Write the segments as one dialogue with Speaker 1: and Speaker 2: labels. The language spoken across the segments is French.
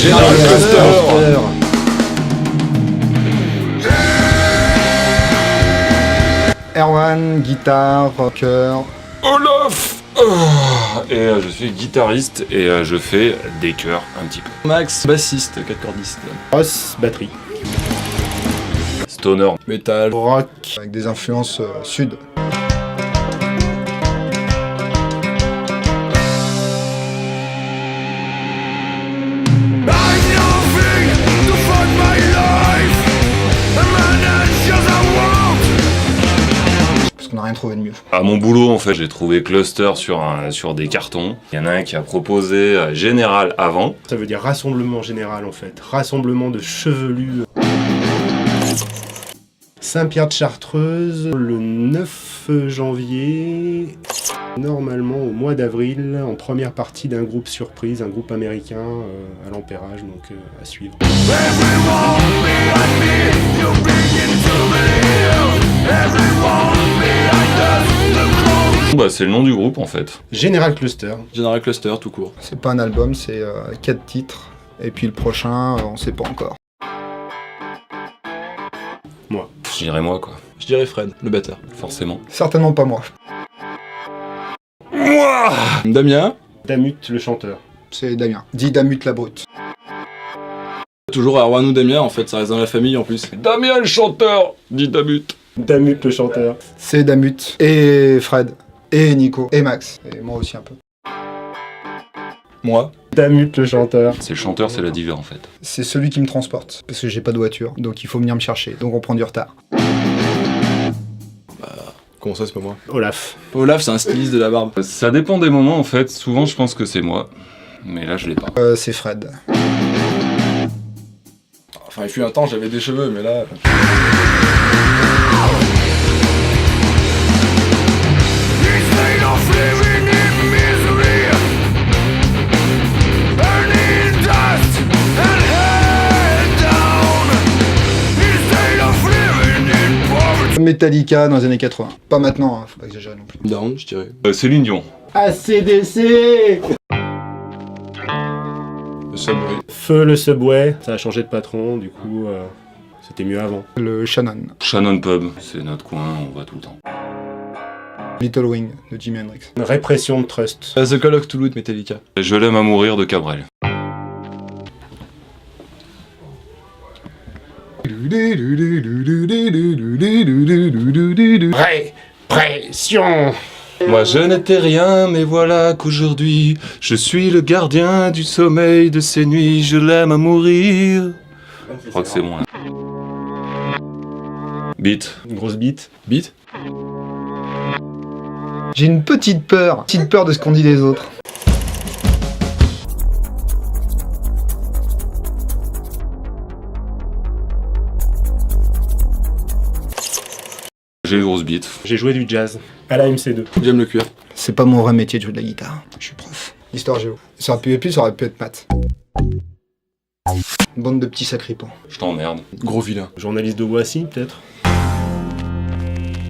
Speaker 1: Général Cluster.
Speaker 2: Erwan, guitare, rocker.
Speaker 1: Olaf. Et je suis guitariste et je fais des chœurs un petit peu.
Speaker 3: Max, bassiste, 4-cordiste.
Speaker 4: Ross, batterie.
Speaker 1: Stoner.
Speaker 3: Metal.
Speaker 2: Rock, avec des influences sud. Parce qu'on n'a rien trouvé de mieux.
Speaker 1: À mon boulot, en fait, j'ai trouvé Cluster sur des cartons. Il y en a un qui a proposé Général avant.
Speaker 4: Ça veut dire rassemblement général en fait. Rassemblement de chevelus. Saint-Pierre-de-Chartreuse, le 9 janvier, normalement au mois d'avril, en première partie d'un groupe surprise, un groupe américain à l'Empérage, donc à suivre.
Speaker 1: Bah, c'est le nom du groupe en fait.
Speaker 4: Général Cluster.
Speaker 3: Général Cluster, tout court.
Speaker 2: C'est pas un album, c'est 4 titres. Et puis le prochain, on sait pas encore.
Speaker 4: Moi.
Speaker 1: Je dirais moi quoi.
Speaker 3: Je dirais Fred, le batteur.
Speaker 1: Forcément.
Speaker 2: Certainement pas moi.
Speaker 1: Moi.
Speaker 3: Damien.
Speaker 4: Damut, le chanteur.
Speaker 2: C'est Damien. Dit Damut la brute.
Speaker 3: Toujours Erwan ou Damien, en fait, ça reste dans la famille en plus.
Speaker 1: Damien le chanteur. Dit Damut.
Speaker 4: Damut, le chanteur.
Speaker 2: C'est Damut. Et Fred. Et Nico. Et Max. Et moi aussi un peu.
Speaker 3: Moi.
Speaker 4: Damut, le chanteur.
Speaker 1: C'est le chanteur, c'est la diva en fait.
Speaker 2: C'est celui qui me transporte. Parce que j'ai pas de voiture. Donc il faut venir me chercher. Donc on prend du retard.
Speaker 3: Comment ça, c'est pas moi?
Speaker 4: Olaf.
Speaker 3: Olaf, c'est un styliste de la barbe.
Speaker 1: Ça dépend des moments en fait. Souvent, je pense que c'est moi. Mais là, je l'ai pas.
Speaker 2: C'est Fred.
Speaker 3: Enfin, il fut un temps, j'avais des cheveux, mais là...
Speaker 2: Metallica dans les années 80. Pas maintenant, hein, faut pas exagérer non plus.
Speaker 3: Down, je dirais.
Speaker 1: Céline Dion.
Speaker 4: ACDC.
Speaker 3: Le Subway.
Speaker 4: Feu, le Subway. Ça a changé de patron, du coup, c'était mieux avant.
Speaker 2: Le Shannon.
Speaker 1: Shannon Pub. C'est notre coin, on va tout le temps.
Speaker 2: Little Wing de Jimi Hendrix.
Speaker 4: Répression de Trust.
Speaker 3: The Call of Toulouse, Metallica.
Speaker 1: Je l'aime à mourir de Cabrel.
Speaker 4: Répression.
Speaker 1: Moi je n'étais rien, mais voilà qu'aujourd'hui, je suis le gardien du sommeil de ces nuits, je l'aime à mourir. Je crois que c'est bon là. Beat.
Speaker 4: Une grosse bite.
Speaker 3: Beat.
Speaker 2: J'ai une petite peur de ce qu'on dit des autres.
Speaker 1: J'ai une grosse bite.
Speaker 4: J'ai joué du jazz à la MC2.
Speaker 3: J'aime le cuir.
Speaker 2: C'est pas mon vrai métier de jouer de la guitare. Je suis prof. Histoire géo. Ça aurait pu être plus, ça aurait pu être maths. Une bande de petits sacripants.
Speaker 1: Je t'emmerde.
Speaker 3: Gros vilain.
Speaker 4: Journaliste de Boissy, peut-être.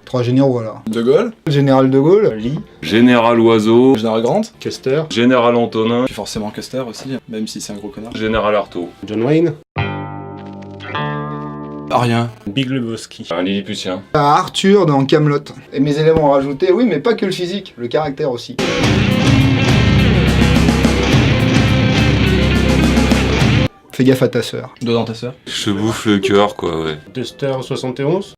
Speaker 2: 3 généraux alors.
Speaker 3: De Gaulle.
Speaker 2: Général de Gaulle.
Speaker 4: Lee.
Speaker 1: Général Oiseau.
Speaker 3: Général Grant.
Speaker 4: Custer.
Speaker 1: Général Antonin.
Speaker 3: Puis forcément Custer aussi, même si c'est un gros connard.
Speaker 1: Général Artaud.
Speaker 4: John Wayne.
Speaker 3: Rien.
Speaker 4: Big Lebowski.
Speaker 1: Un Lilliputien.
Speaker 2: Arthur dans Kaamelott. Et mes élèves ont rajouté, oui, mais pas que le physique, le caractère aussi. Fais gaffe à ta sœur.
Speaker 3: Doigt dans ta sœur.
Speaker 1: Je bouffe le cœur quoi, ouais.
Speaker 4: Duster 71.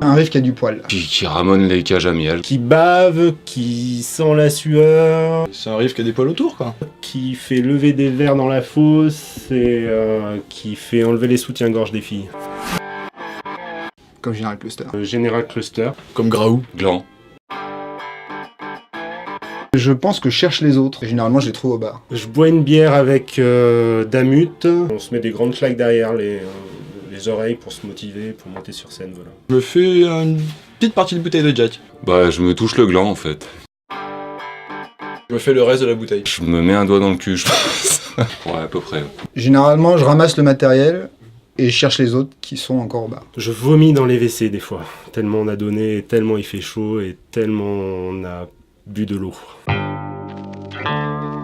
Speaker 2: Un riff qui a du poil.
Speaker 1: Qui ramène les cages à miel.
Speaker 4: Qui bave, qui sent la sueur,
Speaker 3: C'est un riff qui a des poils autour, quoi.
Speaker 4: qui fait lever des verres dans la fosse et qui fait enlever les soutiens-gorge des filles.
Speaker 2: Comme Général Cluster.
Speaker 4: Général Cluster.
Speaker 3: Comme Graou.
Speaker 1: Gland.
Speaker 2: Je pense que je cherche les autres. Et généralement, je les trouve au bar.
Speaker 4: Je bois une bière avec Damut. On se met des grandes claques derrière les oreilles pour se motiver, pour monter sur scène, voilà.
Speaker 3: Je me fais une petite partie de bouteille de Jack.
Speaker 1: Bah je me touche le gland en fait.
Speaker 3: Je me fais le reste de la bouteille.
Speaker 1: Je me mets un doigt dans le cul je pense. Ouais à peu près.
Speaker 2: Généralement, je ramasse le matériel et je cherche les autres qui sont encore au bar.
Speaker 4: Je vomis dans les WC des fois, tellement on a donné, tellement il fait chaud et tellement on a bu de l'eau.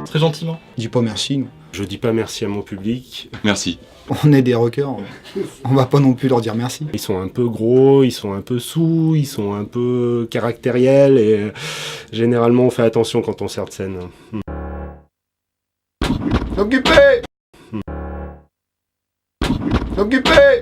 Speaker 3: Très gentiment.
Speaker 2: Dis pas merci, nous.
Speaker 4: Je dis pas merci à mon public.
Speaker 1: Merci.
Speaker 2: On est des rockers, on va pas non plus leur dire merci.
Speaker 4: Ils sont un peu gros, ils sont un peu sous, ils sont un peu caractériels et généralement on fait attention quand on sert de scène.
Speaker 2: Occupé Occupé